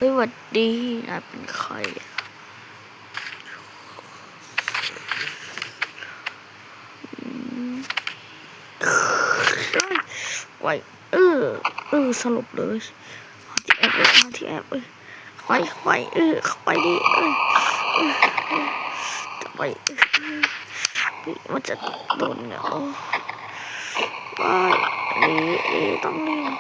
สวัสดีนายเป็นใครไว้สรุปเลยหาที่แอบไว้เข้าไปดิจะไปมันจะโดนเนี่ยนี่ต้องรีบ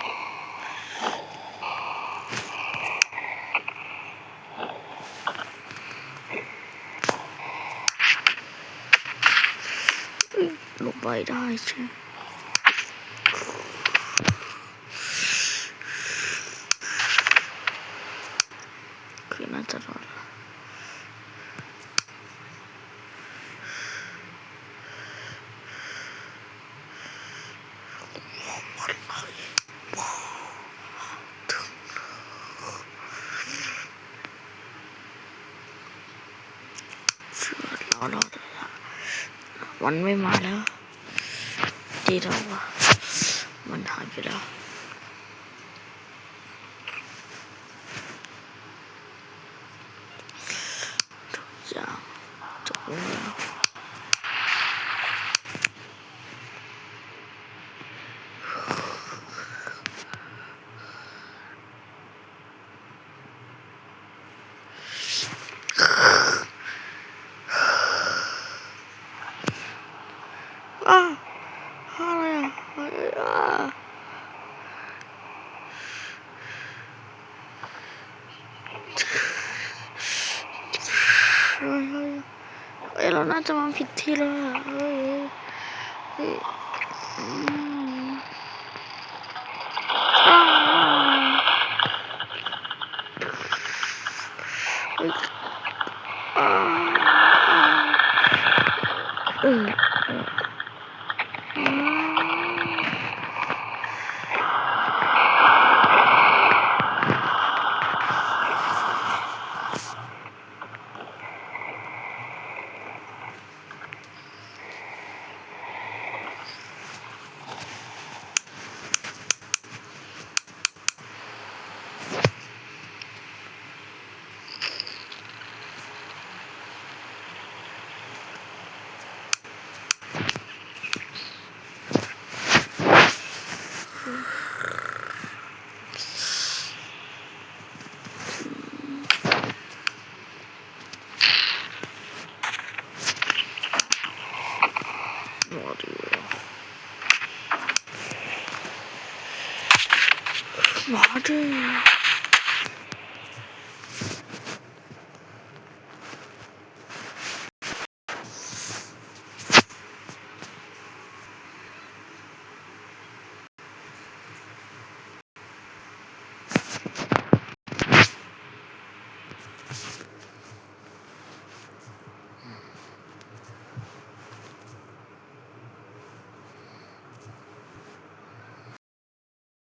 ลงไปได้ใช่คือน่าจะรอดรอดวันไม่มาแล้วดีแล้ววะมันหายไปแล้วทุกอย่างจบแล้วเราน่าจะมาผิดที่แล้วล่ะ